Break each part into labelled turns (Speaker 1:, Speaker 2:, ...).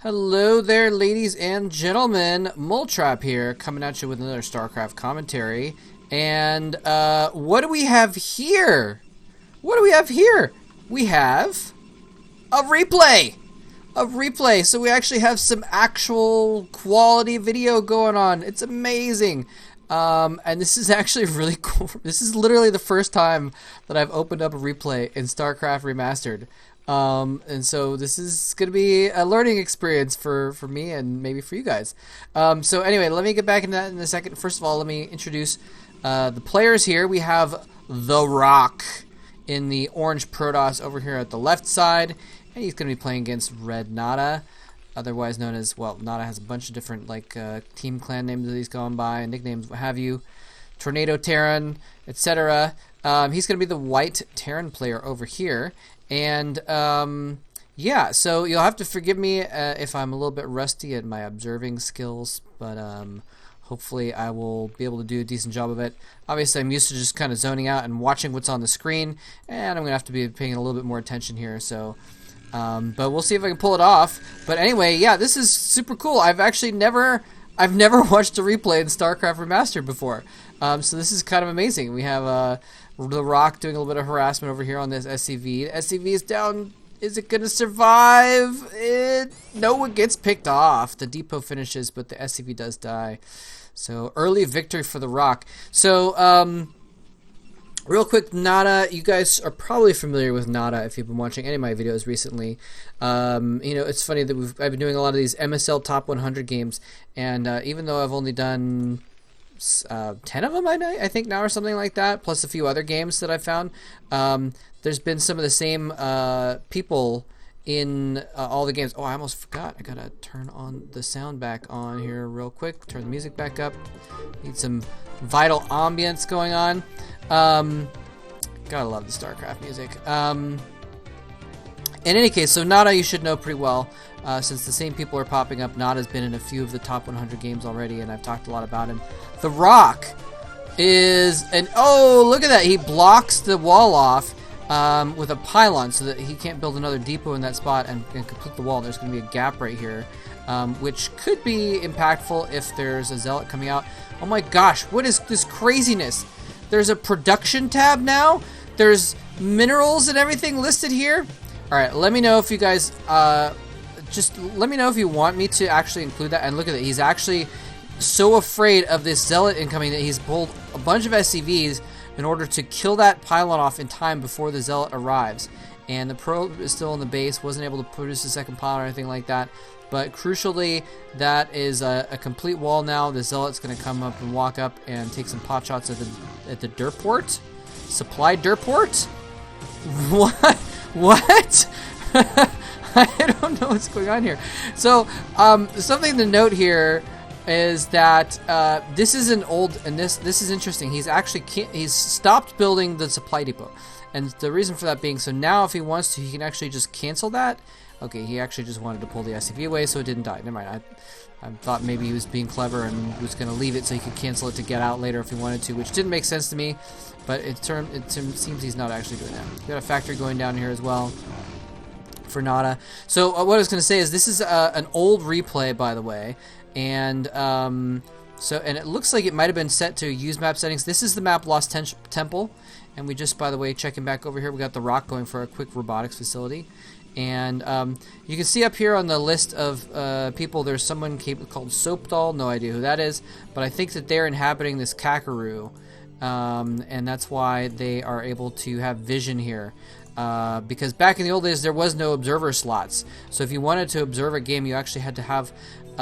Speaker 1: Hello there, ladies and gentlemen. Moletrap here, coming at you with another StarCraft commentary. And what do we have here? What do we have here? We have a replay. A replay. So we actually have some actual quality video going on. It's amazing. And this is actually really cool. This is literally the first time that I've opened up a replay in StarCraft Remastered. And so this is going to be a learning experience for me and maybe for you guys. So anyway, let me get back into that in a second. First of all, let me introduce the players here. We have TheRock in the orange Protoss over here at the left side, and he's going to be playing against red NaDa, otherwise known as, well, NaDa has a bunch of different like team clan names that he's gone by and nicknames, what have you. Tornado Terran, etc. He's going to be the white Terran player over here. And, yeah, so you'll have to forgive me if I'm a little bit rusty at my observing skills, but hopefully I will be able to do a decent job of it. Obviously, I'm used to just kind of zoning out and watching what's on the screen, and I'm going to have to be paying a little bit more attention here, so... but we'll see if I can pull it off. But anyway, yeah, this is super cool. I've never watched a replay in StarCraft Remastered before. So this is kind of amazing. We have TheRock doing a little bit of harassment over here on this SCV. The SCV is down. Is it going to survive? No, it gets picked off. The depot finishes, but the SCV does die. So early victory for TheRock. So real quick, NaDa. You guys are probably familiar with NaDa if you've been watching any of my videos recently. You know, it's funny that I've been doing a lot of these MSL Top 100 games, and even though I've only done 10 of them, I think now, or something like that, plus a few other games that I found, there's been some of the same people in all the games. Oh, I almost forgot. I gotta turn on the sound back on here real quick. Turn the music back up. Need some vital ambience going on. Gotta love the StarCraft music. In any case, so NaDa you should know pretty well, since the same people are popping up. NaDa's been in a few of the top 100 games already, and I've talked a lot about him. TheRock is oh, look at that! He blocks the wall off with a pylon so that he can't build another depot in that spot and complete the wall. There's going to be a gap right here, which could be impactful if there's a zealot coming out. Oh my gosh, what is this craziness? There's a production tab now. There's minerals and everything listed here. All right, let me know if you guys just let me know if you want me to actually include that. And look at it, he's actually so afraid of this zealot incoming that he's pulled a bunch of SCVs in order to kill that pylon off in time before the zealot arrives. And the probe is still in the base, wasn't able to produce a second pylon or anything like that. But crucially, that is a complete wall now. The zealot's going to come up and walk up and take some pot shots at the dirt port. Supply dirt port? What? What? I don't know what's going on here. So, something to note here is that this is an old, and this is interesting. He's stopped building the supply depot, and the reason for that being, so now if he wants to, he can actually just cancel that. Okay, he actually just wanted to pull the SCV away so it didn't die. Never mind. I thought maybe he was being clever and was going to leave it so he could cancel it to get out later if he wanted to, which didn't make sense to me. But it seems he's not actually doing that. We've got a factory going down here as well for NaDa. So what I was going to say is this is an old replay, by the way. And and it looks like it might have been set to use map settings. This is the map Lost Temple. And we just, by the way, checking back over here, we got TheRock going for a quick robotics facility. And you can see up here on the list of people, there's someone called Soapdoll. No idea who that is, but I think that they're inhabiting this Kakaroo, and that's why they are able to have vision here. Because back in the old days, there was no observer slots. So if you wanted to observe a game, you actually had to have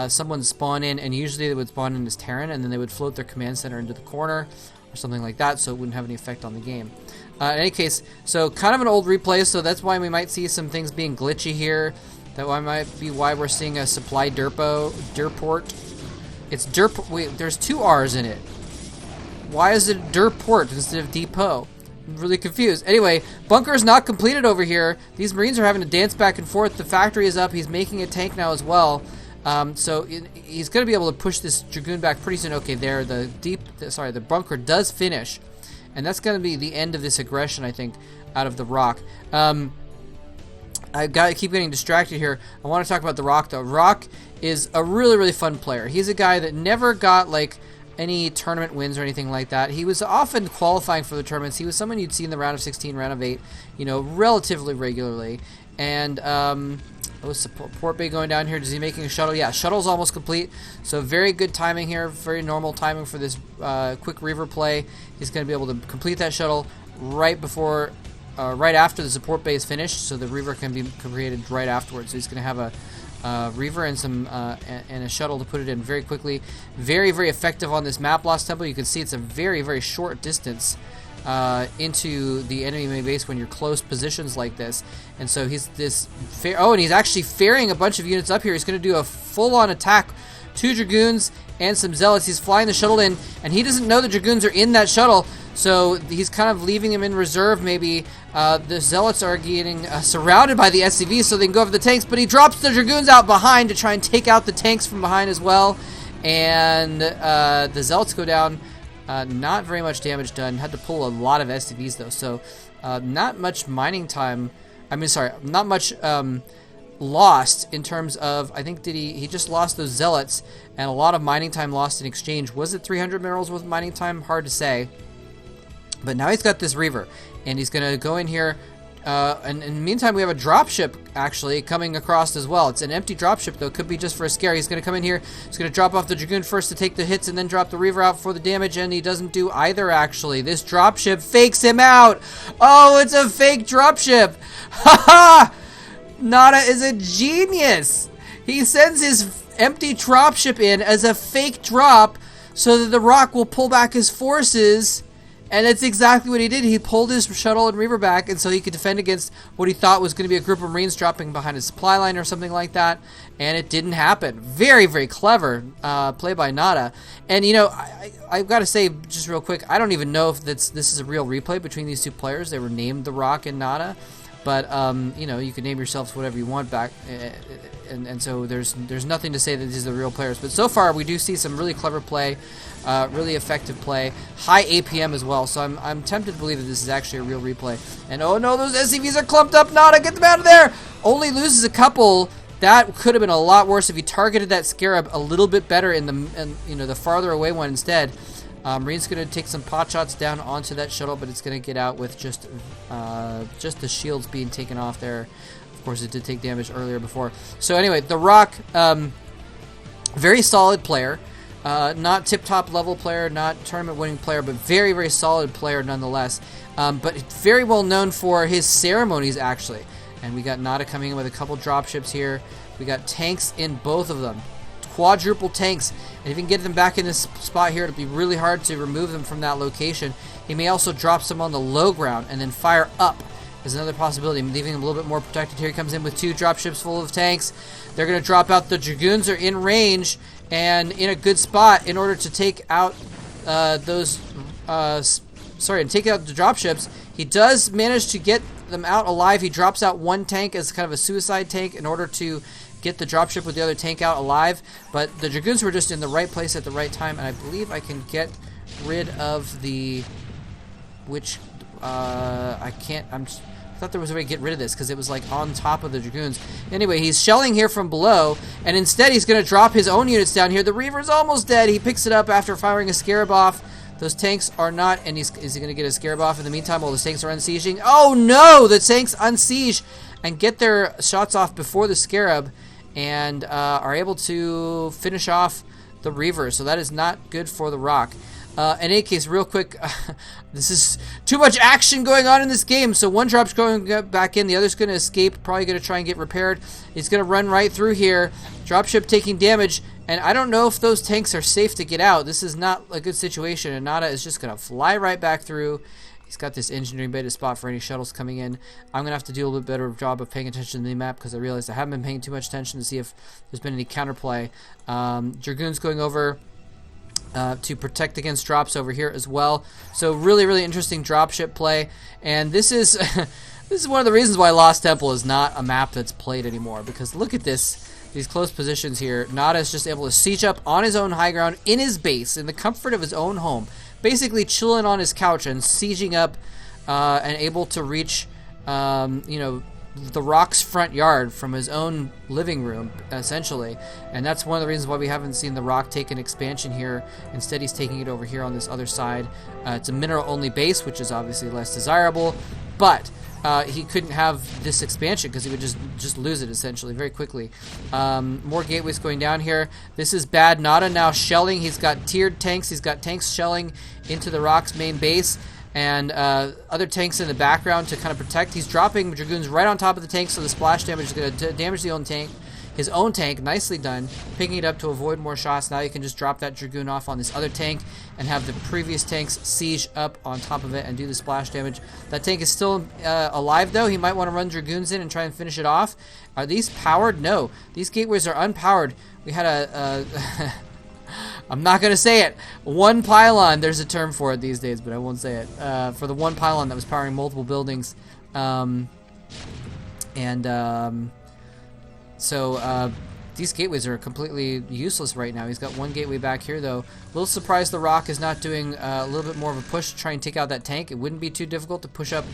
Speaker 1: someone spawn in, and usually they would spawn in as Terran, and then they would float their command center into the corner or something like that, so it wouldn't have any effect on the game. In any case, so kind of an old replay, so that's why we might see some things being glitchy here. That might be why we're seeing a supply derport. It's derp. Wait, there's two R's in it. Why is it derport instead of depot? I'm really confused. Anyway, bunker is not completed over here. These Marines are having to dance back and forth. The factory is up. He's making a tank now as well. So he's going to be able to push this Dragoon back pretty soon. Okay, there, the bunker does finish. And that's going to be the end of this aggression, I think, out of TheRock. I keep getting distracted here. I want to talk about TheRock though. Rock is a really, really fun player. He's a guy that never got like any tournament wins or anything like that. He was often qualifying for the tournaments. He was someone you'd see in the round of 16, round of 8, you know, relatively regularly. And support bay going down here. Is he making a shuttle? Yeah, shuttle's almost complete. So very good timing here. Very normal timing for this quick Reaver play. He's going to be able to complete that shuttle right before, right after the support bay is finished. So the Reaver can be created right afterwards. So he's going to have a Reaver and some and a shuttle to put it in very quickly. Very, very effective on this map loss tempo. You can see it's a very, very short distance into the enemy main base when you're close positions like this. And so he's this and he's actually ferrying a bunch of units up here. He's going to do a full-on attack. 2 Dragoons and some Zealots. He's flying the shuttle in, and he doesn't know the Dragoons are in that shuttle, so he's kind of leaving him in reserve maybe. The Zealots are getting surrounded by the SCVs so they can go over the tanks, but he drops the Dragoons out behind to try and take out the tanks from behind as well. And the Zealots go down. Not very much damage done. Had to pull a lot of SCVs though, so not much mining time. Not much lost in terms of, I think he just lost those Zealots and a lot of mining time lost in exchange. Was it 300 minerals with mining time? Hard to say. But now he's got this Reaver, and he's going to go in here. And in the meantime, we have a dropship actually coming across as well. It's an empty dropship though. Could be just for a scare. He's going to come in here. He's going to drop off the Dragoon first to take the hits, and then drop the Reaver out for the damage. And he doesn't do either actually. This dropship fakes him out. Oh, it's a fake dropship. Haha! NaDa is a genius. He sends his empty dropship in as a fake drop so that TheRock will pull back his forces. And that's exactly what he did. He pulled his shuttle and Reaver back, and so he could defend against what he thought was going to be a group of Marines dropping behind his supply line or something like that. And it didn't happen. Very, very clever play by NaDa. And, you know, I've got to say, just real quick, I don't even know if this is a real replay between these two players. They were named TheRock and NaDa. But, you know, you can name yourselves whatever you want back. And so there's nothing to say that these are the real players. But so far, we do see some really clever play. Really effective play, high APM as well, so I'm tempted to believe that this is actually a real replay. And oh no, those SCVs are clumped up. NaDa, get them out of there! Only loses a couple. That could have been a lot worse if he targeted that Scarab a little bit better in the farther away one instead. Marine's going to take some pot shots down onto that shuttle, but it's going to get out with just the shields being taken off there. Of course, it did take damage earlier before. So anyway, TheRock, very solid player. Not tip-top level player, not tournament-winning player, but very, very solid player nonetheless. But very well known for his ceremonies, actually. And we got NaDa coming in with a couple dropships here. We got tanks in both of them. Quadruple tanks. And if you can get them back in this spot here, it'll be really hard to remove them from that location. He may also drop some on the low ground and then fire up. Is another possibility, leaving him a little bit more protected. Here he comes in with 2 dropships full of tanks. They're going to drop out. The Dragoons are in range and in a good spot in order to take out take out the dropships. He does manage to get them out alive. He drops out 1 tank as kind of a suicide tank in order to get the dropship with the other tank out alive. But the Dragoons were just in the right place at the right time, and I believe I can get rid of the I can't. I thought there was a way to get rid of this because it was like on top of the Dragoons. Anyway, he's shelling here from below, and instead he's going to drop his own units down here. The Reaver's almost dead. He picks it up after firing a Scarab off. Those tanks are not, and is he going to get a Scarab off in the meantime while the tanks are unsieging? Oh no! The tanks unsiege and get their shots off before the Scarab and are able to finish off the Reaver. So that is not good for TheRock. In any case, real quick, this is too much action going on in this game. So one drop's going back in, the other's going to escape, probably going to try and get repaired. He's going to run right through here. Dropship taking damage, and I don't know if those tanks are safe to get out. This is not a good situation, and NaDa is just going to fly right back through. He's got this engineering bay to spot for any shuttles coming in. I'm going to have to do a little bit better job of paying attention to the map because I realized I haven't been paying too much attention to see if there's been any counterplay. Dragoons going over to protect against drops over here as well. So really, really interesting dropship play. And this is this is one of the reasons why Lost Temple is not a map that's played anymore. Because look at this, these close positions here. NaDa is just able to siege up on his own high ground in his base, in the comfort of his own home. Basically chilling on his couch and sieging up and able to reach, you know, TheRock's front yard from his own living room, essentially. And that's one of the reasons why we haven't seen TheRock take an expansion here. Instead, he's taking it over here on this other side. It's a mineral-only base, which is obviously less desirable, but he couldn't have this expansion because he would just lose it, essentially, very quickly. More gateways going down here. This is bad. NaDa now shelling. He's got tiered tanks. He's got tanks shelling into TheRock's main base, and other tanks in the background to kind of protect. He's dropping Dragoons right on top of the tank, so the splash damage is going to damage his own tank. Nicely done, picking it up to avoid more shots. Now you can just drop that Dragoon off on this other tank and have the previous tanks siege up on top of it and do the splash damage. That tank is still alive, though. He might want to run Dragoons in and try and finish it off. Are these powered? No, these gateways are unpowered. We had a I'm not going to say it. One pylon, there's a term for it these days, but I won't say it. For the one pylon that was powering multiple buildings. So these gateways are completely useless right now. He's got one gateway back here, though. A little surprised TheRock is not doing a little bit more of a push to try and take out that tank. It wouldn't be too difficult to push up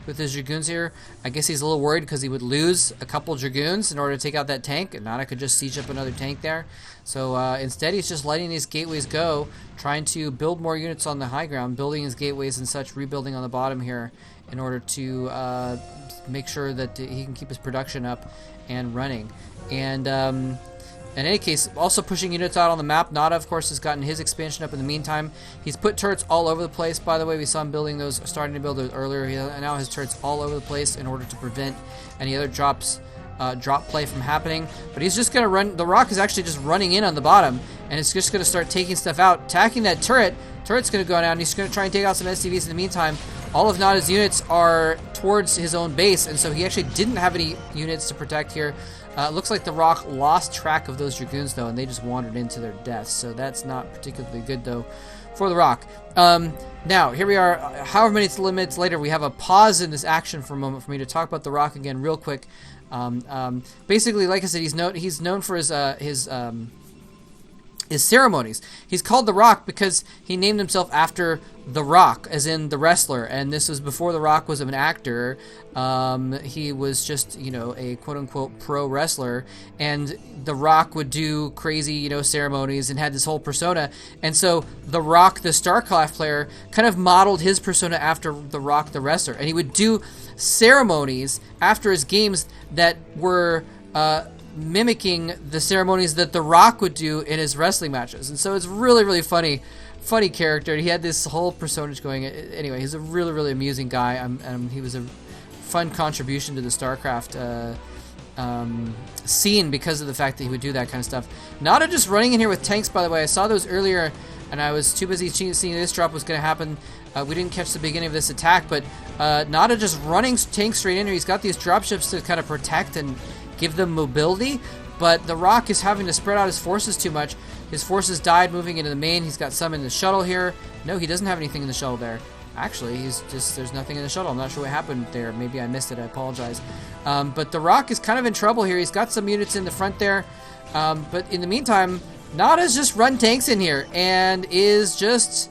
Speaker 1: with his Dragoons here. I guess he's a little worried because he would lose a couple Dragoons in order to take out that tank, and NaDa could just siege up another tank there. So instead, he's just letting these gateways go, trying to build more units on the high ground, building his gateways and such, rebuilding on the bottom here in order to make sure that he can keep his production up and running. And in any case, also pushing units out on the map. NaDa, of course, has gotten his expansion up in the meantime. He's put turrets all over the place, by the way. We saw him building those, starting to build those earlier. He now has turrets all over the place in order to prevent any other drop play from happening. But he's just going to run. TheRock is actually just running in on the bottom, and it's just going to start taking stuff out, attacking that turret. Turret's going to go down. He's going to try and take out some SCVs in the meantime. All of NaDa's units are towards his own base, and so he actually didn't have any units to protect here. Looks like TheRock lost track of those Dragoons, though, and they just wandered into their deaths. So that's not particularly good, though, for TheRock. Now, here we are. However many minutes later, we have a pause in this action for a moment for me to talk about TheRock again real quick. Basically, like I said, he's known for his ceremonies. He's called TheRock because he named himself after TheRock, as in the wrestler, and this was before TheRock was an actor. He was just, a quote-unquote pro wrestler, and TheRock would do crazy, ceremonies and had this whole persona, and so TheRock, the StarCraft player, kind of modeled his persona after TheRock, the wrestler, and he would do ceremonies after his games that were mimicking the ceremonies that TheRock would do in his wrestling matches. And so it's really, really funny character. He had this whole personage going. Anyway, he's a really, really amusing guy. He was a fun contribution to the StarCraft scene because of the fact that he would do that kind of stuff. NaDa just running in here with tanks, by the way. I saw those earlier, and I was too busy seeing this drop was going to happen. We didn't catch the beginning of this attack, but NaDa just running tanks straight in here. He's got these dropships to kind of protect and give them mobility, but TheRock is having to spread out his forces too much. His forces died moving into the main. He's got some in the shuttle here. No, he doesn't have anything in the shuttle there. Actually, there's nothing in the shuttle. I'm not sure what happened there. Maybe I missed it. I apologize. But TheRock is kind of in trouble here. He's got some units in the front there. But in the meantime, NaDa's just run tanks in here and is just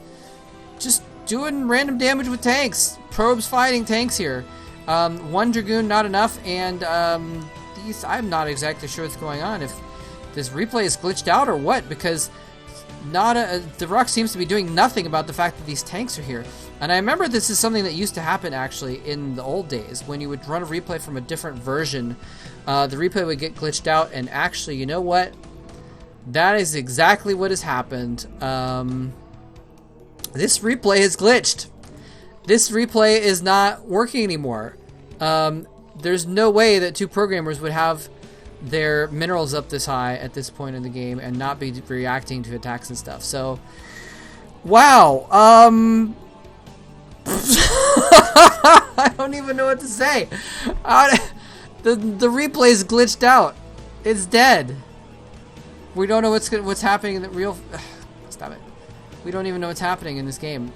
Speaker 1: doing random damage with tanks. Probes fighting tanks here. One Dragoon, not enough, and I'm not exactly sure what's going on. If this replay is glitched out or what, because TheRock seems to be doing nothing about the fact that these tanks are here. And I remember this is something that used to happen actually in the old days when you would run a replay from a different version. The replay would get glitched out, and actually, you know what? That is exactly what has happened. This replay is glitched. This replay is not working anymore. There's no way that two programmers would have their minerals up this high at this point in the game and not be reacting to attacks and stuff. So, wow. I don't even know what to say. The replay is glitched out. It's dead. We don't know what's happening in the real. Stop it. We don't even know what's happening in this game.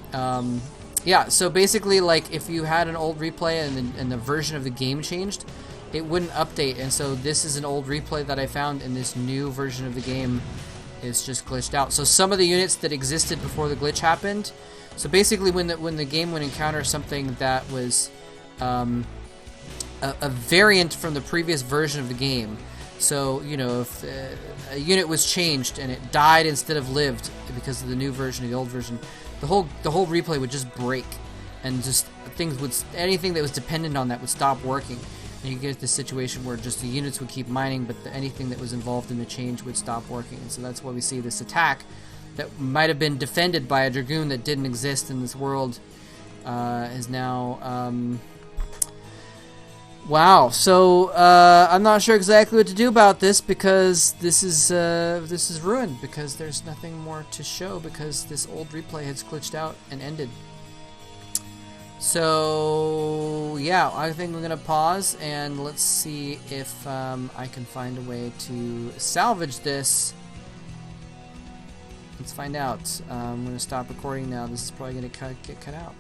Speaker 1: Yeah, so basically, like, if you had an old replay and the version of the game changed, it wouldn't update. And so this is an old replay that I found, and this new version of the game is just glitched out. So some of the units that existed before the glitch happened. So basically, when the game would encounter something that was a variant from the previous version of the game. So, you know, if a unit was changed and it died instead of lived because of the new version or the old version, the whole replay would just break, and just anything that was dependent on that would stop working. And you get this situation where just the units would keep mining, but anything that was involved in the change would stop working. And so that's why we see this attack that might have been defended by a Dragoon that didn't exist in this world is now... Wow. So I'm not sure exactly what to do about this, because this is ruined, because there's nothing more to show, because this old replay has glitched out and ended. So yeah, I think we're gonna pause and let's see if I can find a way to salvage this. Let's find out. I'm gonna stop recording now. This is probably gonna get cut out.